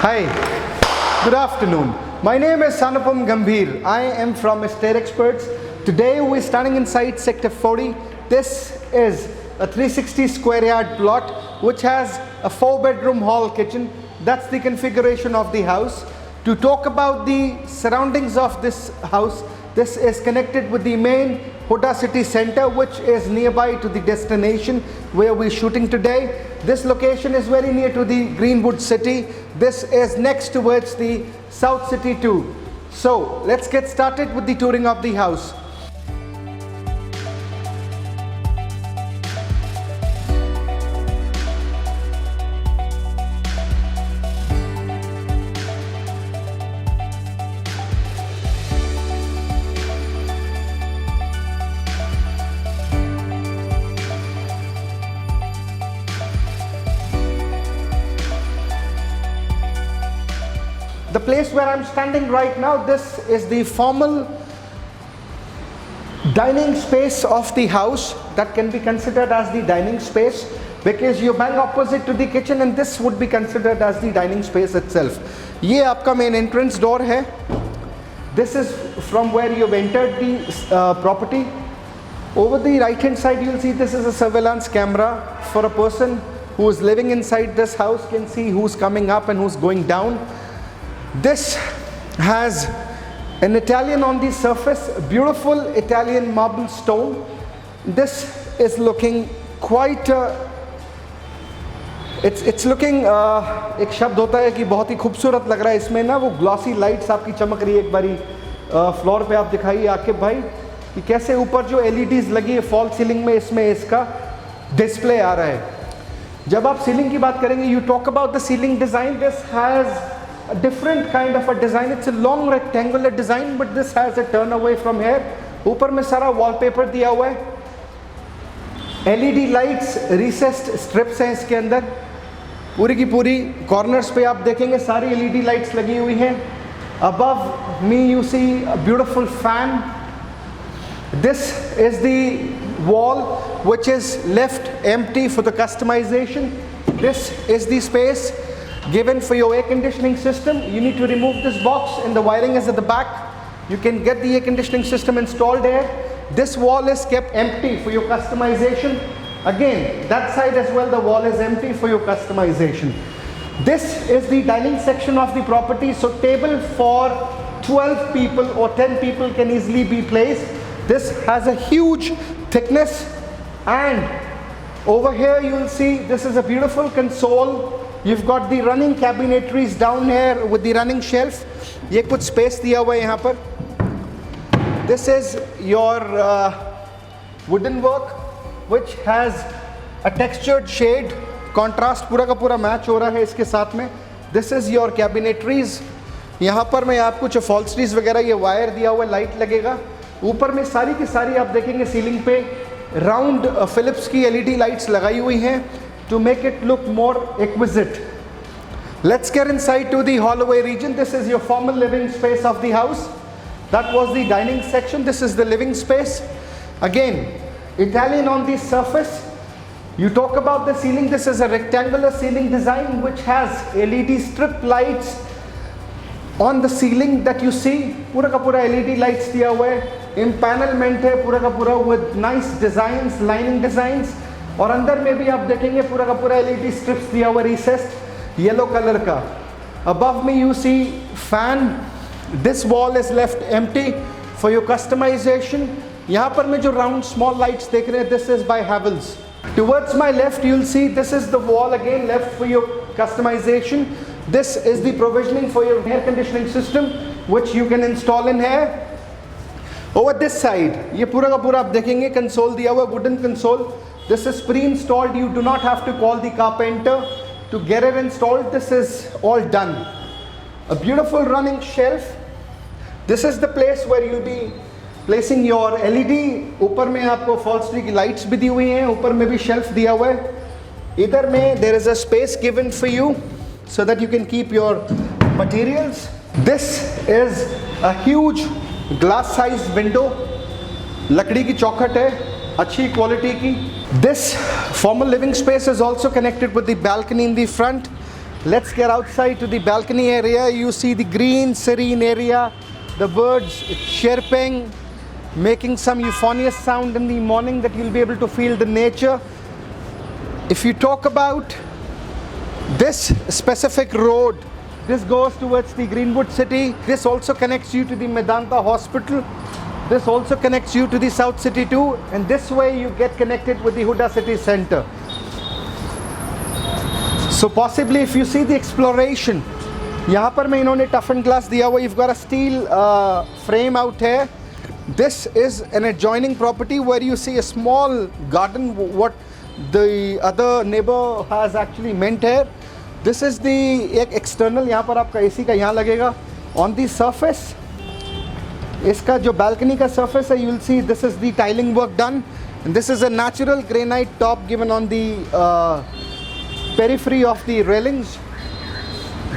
Hi, good afternoon. My name is Sanupam Gambhir. I am from Estate Experts. Today we're standing inside Sector 40. This is a 360 square yard plot which has a 4-bedroom hall kitchen. That's the configuration of the house. To talk about the surroundings of this house, this is connected with the main Huda City Center, which is nearby to the destination where we're shooting today. This location is very near to the Greenwood City. This is next towards the South City too. So let's get started with the touring of the house. The place where I'm standing right now, this is the formal dining space of the house. That can be considered as the dining space because you bang opposite to the kitchen, and this would be considered as the dining space itself. ये आपका main entrance door है. This is from where you've entered the property. Over the right hand side you'll see this is a surveillance camera for a person who is living inside this house can see who's coming up and who's going down. This has an Italian on the surface, beautiful Italian marble stone. This is looking quite it's looking एक शब्द होता है कि बहुत ही खूबसूरत लग रहा है. इसमें ना वो ग्लॉसी लाइट्स आपकी चमक रही है. एक बारी फ्लोर पे आप दिखाइए आकिब भाई कि कैसे ऊपर जो LEDs लगी है फॉल सीलिंग में, इसमें इसका डिस्प्ले आ रहा है. जब आप सीलिंग की बात करेंगे, you talk about the ceiling design, this has a different kind of a design. It's a long rectangular design, but this has a turn away from here. ऊपर में सारा wallpaper दिया हुआ है. LED lights, recessed strips हैं इसके अंदर. पूरी की पूरी corners पे आप देखेंगे सारी LED lights लगी हुई हैं. Above me you see a beautiful fan. This is the wall which is left empty for the customization. This is the space given for your air conditioning system. You need to remove this box and the wiring is at the back. You can get the air conditioning system installed there. This wall is kept empty for your customization. Again, that side as well, the wall is empty for your customization. This is the dining section of the property. So table for 12 people or 10 people can easily be placed. This has a huge thickness, and over here you will see this is a beautiful console. You've got the running cabinetries down here with the running shelf. ये कुछ space दिया हुआ है यहाँ पर. This is your wooden work which has a textured shade. Contrast पूरा का पूरा match हो रहा है इसके साथ में. This is your cabinetries. यहाँ पर मैं आपको जो upholsteries वगैरह ये wire दिया हुआ है, light लगेगा. ऊपर में सारी की सारी आप देखेंगे सीलिंग पे round Philips की LED lights लगाई हुई हैं to make it look more exquisite. Let's get inside to the hallway region. This is your formal living space of the house. That was the dining section. This is the living space. Again, Italian on the surface. You talk about the ceiling. This is a rectangular ceiling design which has LED strip lights on the ceiling that you see. पूरा का पूरा LED lights दिया हुआ है. Empanelment है पूरा का पूरा with nice designs, lining designs. और अंदर में भी आप देखेंगे पूरा का पूरा LED strips दिया हुआ recessed येलो कलर का. Above me you see fan. This wall is left empty for your customization. यहाँ पर में जो round small lights देख रहे हैं, this is by Havells. Towards my left you'll see this is the wall again left for your customization. This is the provisioning for your air conditioning system which you can install in here. Over this side ये पूरा का पूरा आप देखेंगे console दिया हुआ, wooden console. This is pre-installed. You do not have to call the carpenter to get it installed. This is all done. A beautiful running shelf. This is the place where you'll be placing your LED. ऊपर में आपको upholstery की lights भी दी हुई हैं. ऊपर में भी shelf दिया हुआ है. इधर में there is a space given for you so that you can keep your materials. This is a huge glass size window. लकड़ी की चौखट है, अच्छी क्वालिटी की. This formal living space is also connected with the balcony in the front. Let's get outside to the balcony area. You see the green, serene area, the birds chirping, making some euphonious sound in the morning that you'll be able to feel the nature. If you talk about this specific road, this goes towards the Greenwood City. This also connects you to the Medanta Hospital. This also connects you to the South City too. And this way you get connected with the Huda City Center. So possibly if you see the exploration, यहाँ पर में इन्होंने toughened glass दिया हुआ. You've got a steel frame out here. This is an adjoining property where you see a small garden, what the other neighbor has actually meant here. This is the एक external, यहाँ पर आपका AC का यहाँ लगेगा. On the surface, इसका जो balcony का surface है, you will see this is the tiling work done. And this is a natural granite top given on the periphery of the railings.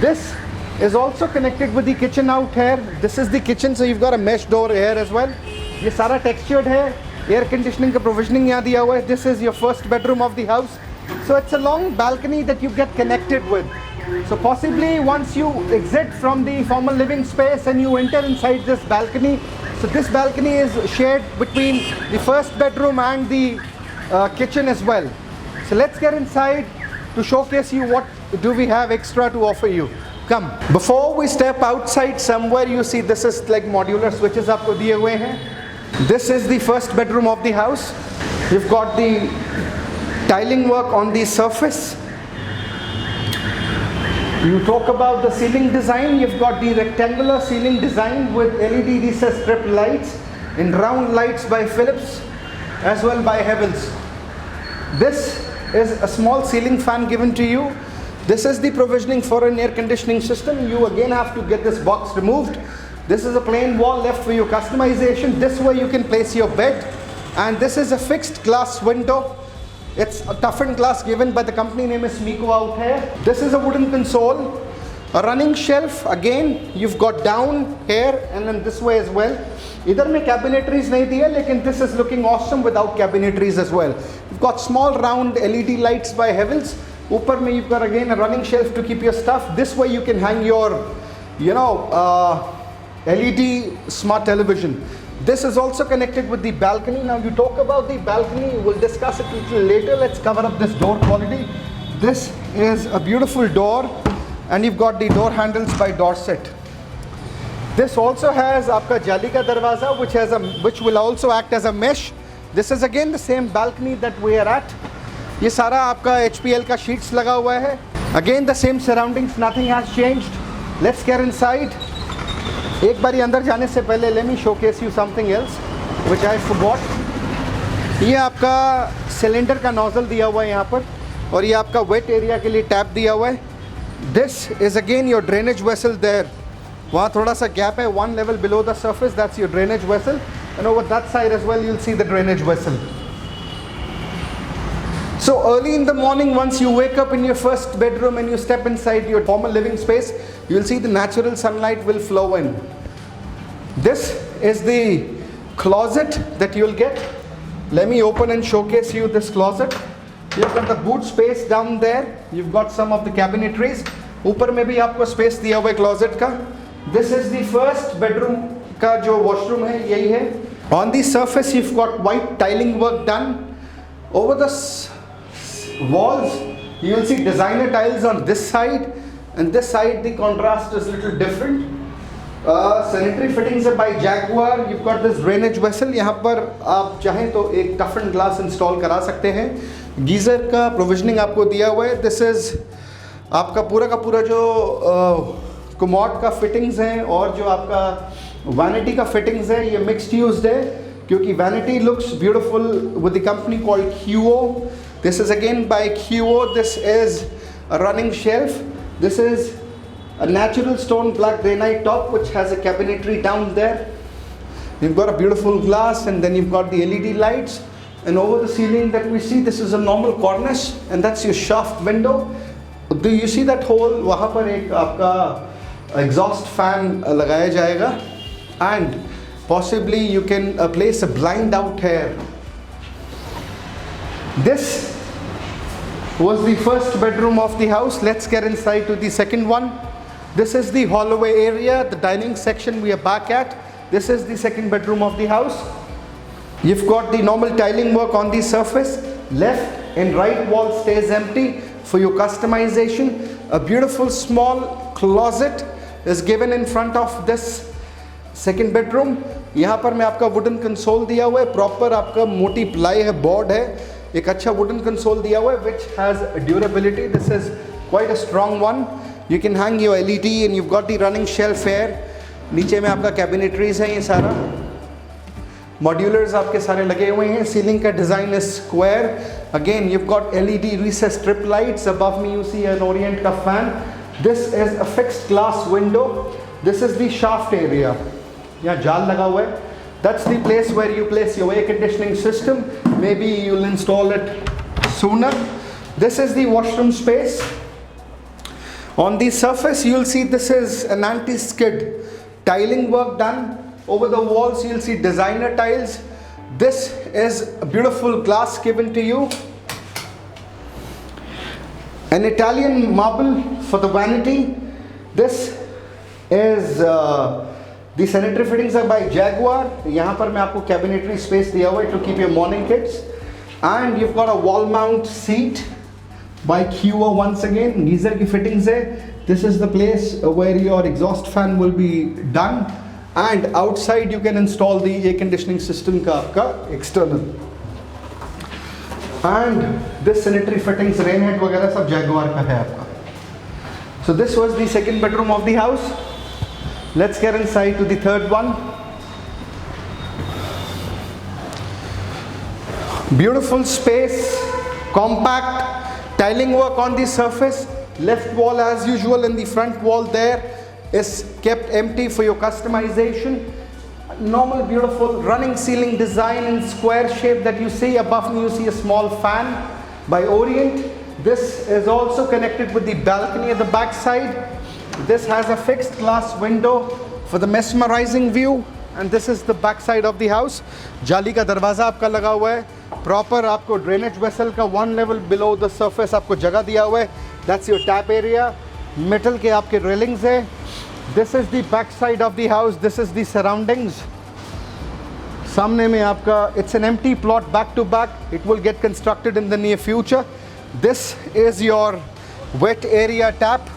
This is also connected with the kitchen out here. This is the kitchen, so you've got a mesh door here as well. ये सारा textured है. Air conditioning का provisioning यहाँ दिया हुआ है. This is your first bedroom of the house. So it's a long balcony that you get connected with. So possibly once you exit from the formal living space and you enter inside this balcony, so this balcony is shared between the first bedroom and the kitchen as well. So let's get inside to showcase you what do we have extra to offer you. Come. Before we step outside somewhere, you see this is like modular switches आपको दिए हुए हैं. This is the first bedroom of the house. You've got the tiling work on the surface. You talk about the ceiling design. You've got the rectangular ceiling design with LED recessed strip lights and round lights by Philips as well by Havells. This is a small ceiling fan given to you. This is the provisioning for an air conditioning system. You again have to get this box removed. This is a plain wall left for your customization. This way you can place your bed. And this is a fixed glass window. It's a toughened glass given by the company name is Miko out here. This is a wooden console. A running shelf. Again, you've got down here and then this way as well. इधर में cabinetries नहीं दी है, लेकिन this is looking awesome without cabinetries as well. You've got small round LED lights by Havells. ऊपर में you've got again a running shelf to keep your stuff. This way you can hang your, LED smart television. This is also connected with the balcony. Now you talk about the balcony, we'll discuss it a little later. Let's cover up this door quality. This is a beautiful door and you've got the door handles by Dorset. This also has आपका जाली का दरवाज़ा which will also act as a mesh. This is again the same balcony that we are at. ये सारा आपका HPL का sheets लगा हुआ है. Again the same surroundings, nothing has changed. Let's get inside. एक बारी अंदर जाने से पहले let me showcase you something else which I forgot. ये आपका सिलेंडर का नोजल दिया हुआ है यहाँ पर और ये आपका वेट एरिया के लिए टैप दिया हुआ है. This is again your drainage vessel there. वहाँ थोड़ा सा gap है, one level below the surface, that's your drainage vessel. And over that side as well you'll see the drainage vessel. So early in the morning, once you wake up in your first bedroom and you step inside your formal living space, you'll see the natural sunlight will flow in. This is the closet that you'll get. Let me open and showcase you this closet. You've got the boot space down there. You've got some of the cabinetries. ऊपर में भी आपको space दिया हुआ है closet का. This is the first bedroom का जो washroom है, यही है. On the surface, you've got white tiling work done. Over the walls, you will see designer tiles on this side, and this side the contrast is a little different. Sanitary fittings है by Jaguar. You've got this drainage vessel. यहाँ पर आप चाहें तो एक toughened glass install करा सकते हैं. Geyser का provisioning आपको दिया हुआ है. This is आपका पूरा का पूरा जो commode का fittings हैं और जो आपका vanity का fittings है, ये mixed used है क्योंकि vanity looks beautiful with the company called QO. This is again by QO. This is a running shelf. This is a natural stone black granite top which has a cabinetry down there. You've got a beautiful glass and then you've got the LED lights. And over the ceiling that we see, this is a normal cornice and that's your shaft window. Do you see that hole? वहाँ पर एक आपका exhaust fan लगाया जाएगा. And possibly you can place a blind out here. This was the first bedroom of the house. Let's get inside to the second one. This is the hallway area, the dining section we are back at. This is the second bedroom of the house. You've got the normal tiling work on the surface. Left and right wall stays empty for your customization. A beautiful small closet is given in front of this second bedroom. यहाँ पर मैं आपका wooden console दिया हुआ है, proper आपका मोटी ply है, बोर्ड है, एक अच्छा वुडन कंसोल दिया हुआ है which has durability. This is quite a strong one. You can hang your LED and you've got the running shelf here. नीचे में आपका cabinetries है, ये सारा मॉड्यूलर्स आपके सारे लगे हुए हैं. सीलिंग का design is square. Again you've got LED recessed strip lights. Above me you see an Orient का fan. This is a fixed glass window. This is the shaft area. यहाँ जाल लगा हुआ है. That's the place where you place your air conditioning system. Maybe you'll install it sooner. This is the washroom space. On the surface you'll see this is an anti-skid tiling work done. Over the walls you'll see designer tiles. This is a beautiful glass given to you. An Italian marble for the vanity. This is the sanitary fittings are by Jaguar. यहाँ पर मैं आपको cabinetry space दिया हुआ है to keep your morning kits. And you've got a wall mount seat by QO once again. Geyser की fittings है. This is the place where your exhaust fan will be done. And outside you can install the air conditioning system का आपका external. And this sanitary fittings, rain head वगैरह सब Jaguar का है आपका. So this was the second bedroom of the house. Let's get inside to the third one. Beautiful space, compact, tiling work on the surface. Left wall as usual and the front wall there is kept empty for your customization. Normal beautiful running ceiling design in square shape that you see. Above me you see a small fan by Orient. This is also connected with the balcony at the back side. This has a fixed glass window for the mesmerizing view, and this is the back side of the house. जाली का दरवाज़ा आपका लगा हुआ है. Proper आपको drainage vessel का one level below the surface आपको जगह दिया हुआ है. That's your tap area. Metal के आपके railings है. This is the back side of the house. This is the surroundings. सामने में आपका it's an empty plot back to back. It will get constructed in the near future. This is your wet area tap.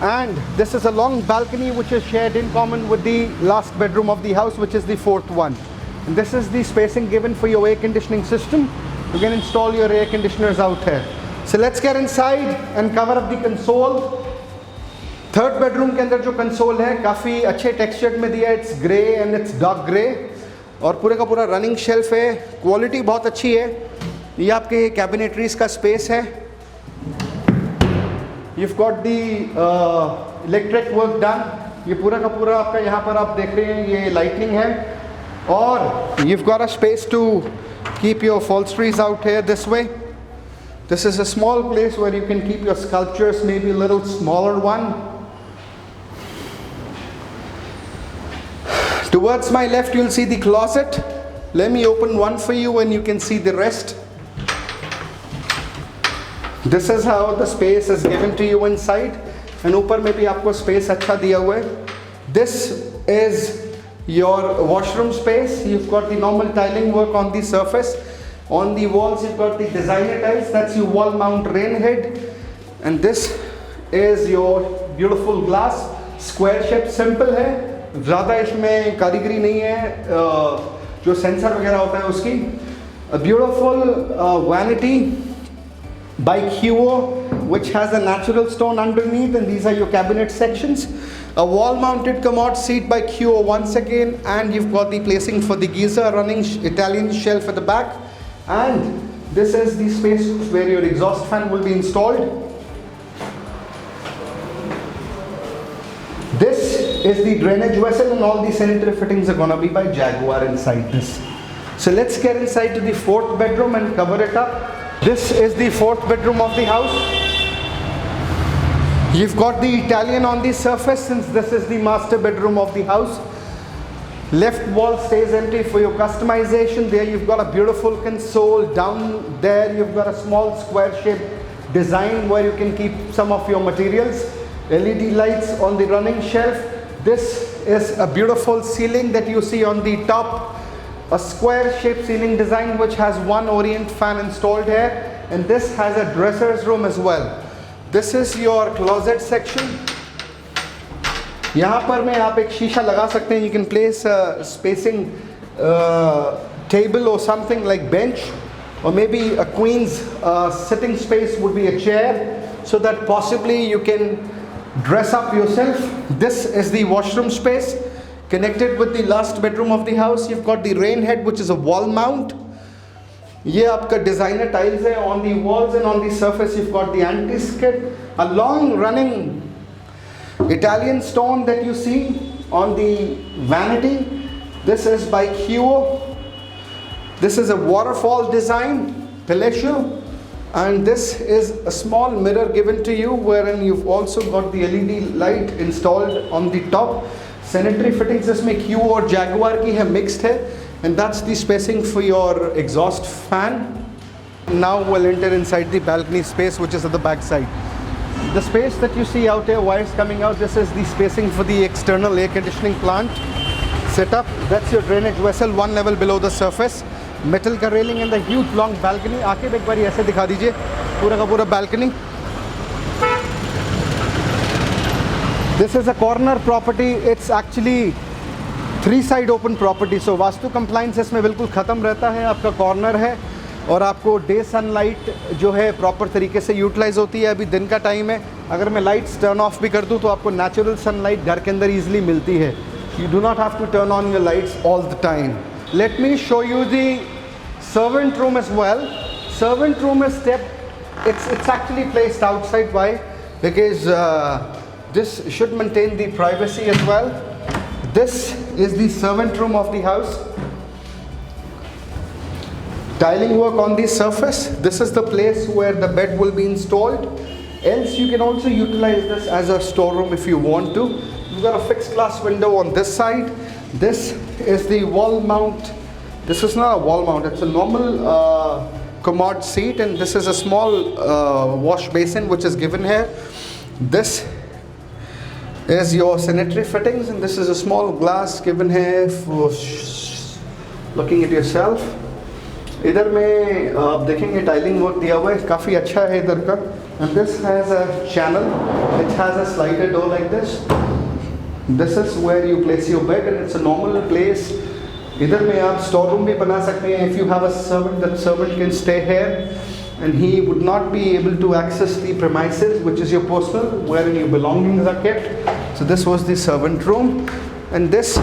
And this is a long balcony which is shared in common with the last bedroom of the house, which is the fourth one. And this is the spacing given for your air conditioning system. You can install your air conditioners out here. So let's get inside and cover up the console. Third bedroom के अंदर जो console है काफ़ी अच्छे textured में दिया है. It's grey and it's dark grey. और पूरे का पूरा running shelf है. Quality बहुत अच्छी है. ये आपके cabinetries का space है. You've got the electric work done. ये पूरा का पूरा आपका यहाँ पर आप देख रहे हैं ये lightning है. और you've got a space to keep your upholsteries out here this way. This is a small place where you can keep your sculptures, maybe a little smaller one. Towards my left you'll see the closet. Let me open one for you and you can see the rest. This is how the space is given to you inside. And ऊपर में भी आपको space अच्छा दिया हुआ है. This is your washroom space. You've got the normal tiling work on the surface. On the walls you've got the designer tiles. That's your wall mount rain head. And this is your beautiful glass. Square shape, simple है. ज़्यादा इसमें कारीगरी नहीं है. जो sensor वगैरह होता है उसकी. A beautiful vanity by QO, which has a natural stone underneath, and these are your cabinet sections. A wall mounted commode seat by QO once again, and you've got the placing for the geyser, running Italian shelf at the back. And this is the space where your exhaust fan will be installed. This is the drainage vessel, and all the sanitary fittings are gonna be by Jaguar inside this. So let's get inside to the fourth bedroom and cover it up. This is the fourth bedroom of the house. You've got the Italian on the surface, since this is the master bedroom of the house. Left wall stays empty for your customization. There you've got a beautiful console. Down there you've got a small square shaped design where you can keep some of your materials. LED lights on the running shelf. This is a beautiful ceiling that you see on the top. A square shaped ceiling design which has one Orient fan installed here, and this has a dresser's room as well. This is your closet section. यहाँ पर में आप एक शीशा लगा सकते हैं. You can place a spacing table or something like bench, or maybe a queen's sitting space would be a chair, so that possibly you can dress up yourself. This is the washroom space connected with the last bedroom of the house. You've got the rain head which is a wall mount. ये आपका designer tiles है. On the walls and on the surface you've got the anti-skid. A long running Italian stone that you see on the vanity. This is by Huo. This is a waterfall design, Palacio. And this is a small mirror given to you, wherein you've also got the LED light installed on the top. Sanitary fittings इसमें Q और Jaguar की है, mixed है, and that's the spacing for your exhaust fan. Now we'll enter inside the balcony space, which is at the back side. The space that you see out here, wires coming out, this is the spacing for the external air conditioning plant setup. That's your drainage vessel, one level below the surface. Metal का railing and the huge long balcony. आके एक बार ऐसे दिखा दीजिए पूरा का पूरा balcony. This is a corner property. It's actually 3-side open property. So vastu compliance इसमें बिल्कुल ख़त्म रहता है. आपका corner है और आपको डे सनलाइट जो है प्रॉपर तरीके से यूटिलाइज होती है. अभी दिन का टाइम है. अगर मैं लाइट्स टर्न ऑफ भी कर दूं तो आपको नेचुरल सनलाइट घर के अंदर ईजिली मिलती है. You do not have to turn on your lights all the time. Let me show you the servant room as well. Servant room is it's actually placed outside. Why? Because this should maintain the privacy as well. This is the servant room of the house. Tiling work on the surface. This is the place where the bed will be installed. Else you can also utilize this as a storeroom if you want to. You've got a fixed glass window on this side. This is the wall mount. This is not a wall mount, it's a normal commode seat, and this is a small wash basin which is given here. This is your sanitary fittings, and this is a small glass given here for looking at yourself. इधर में आप देखेंगे tiling work दिया हुआ है, काफ़ी अच्छा है इधर का. And this has a channel which has a slider door like this. This is where you place your bed, and it's a normal place. इधर में आप स्टोर रूम भी बना सकते हैं. If you have a servant, that servant can stay here, and he would not be able to access the premises, which is your personal, wherein your belongings are kept. So this was the servant room, and this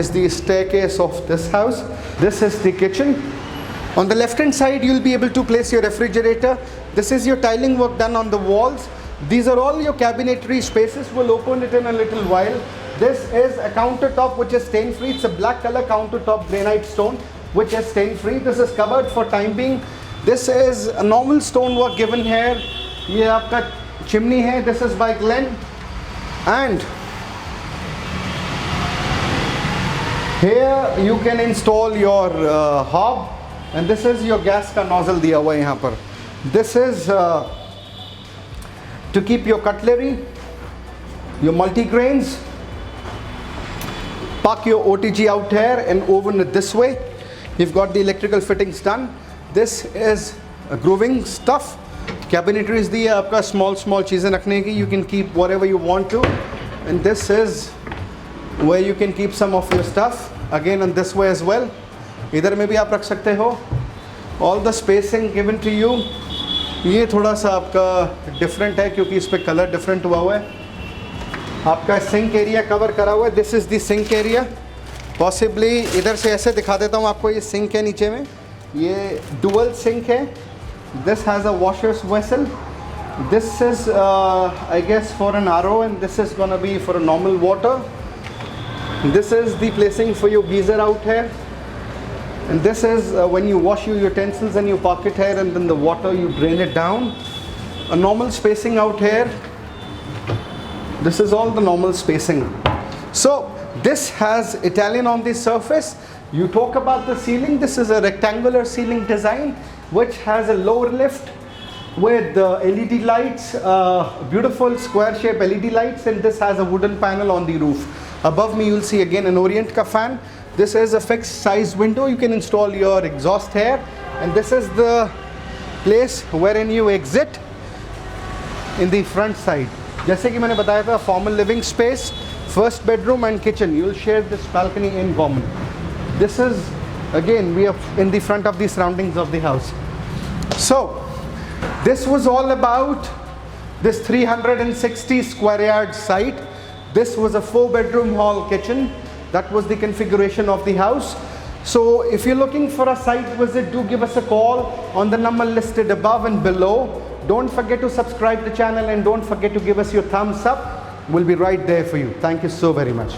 is the staircase of this house. This is the kitchen. On the left hand side you'll be able to place your refrigerator. This is your tiling work done on the walls. These are all your cabinetry spaces. We'll open it in a little while. This is a countertop which is stain free. It's a black color countertop granite stone which is stain free. This is covered for time being. This is a normal stone work given here. ये आपका chimney है. This is by Glen. And here you can install your hob. And this is your gas का nozzle दिया हुआ है यहाँ पर. This is to keep your cutlery, your multi-grains. Park your OTG out here and oven it this way. You've got the electrical fittings done. This is a grooving stuff. Cabinetries दी है आपका small चीज़ें रखने की. You can keep whatever you want to. And this is where you can keep some of your stuff. Again, and this way as well. इधर में भी आप रख सकते हो. All the spacing given to you. ये थोड़ा सा आपका different है क्योंकि इस पे कलर different हुआ है. आपका सिंक एरिया कवर करा हुआ है. This is the sink area. Possibly इधर से ऐसे दिखा देता हूँ आपको. ये सिंक है नीचे में. ये डुअल सिंक है. This has a washers vessel. This is I guess for an RO, and this is gonna be for a normal water. This is the placing for your geyser out here. And this is when you wash your utensils and you park it here, and then the water you drain it down. A normal spacing out here. This is all the normal spacing. So This has Italian on the surface. You talk about the ceiling. This is a rectangular ceiling design which has a lower lift with LED lights, beautiful square shape LED lights, and this has a wooden panel on the roof. Above me you'll see again an Orient ka fan. This is a fixed size window. You can install your exhaust here, and this is the place wherein you exit in the front side. जैसे कि मैंने बताया था, formal living space, first bedroom and kitchen. You'll share this balcony in common. This is, again, we are in the front of the surroundings of the house. So this was all about this 360 square yard site. This was a 4-bedroom hall kitchen. That was the configuration of the house. So if you're looking for a site visit, do give us a call on the number listed above and below. Don't forget to subscribe to the channel, and don't forget to give us your thumbs up. We'll be right there for you. Thank you so very much.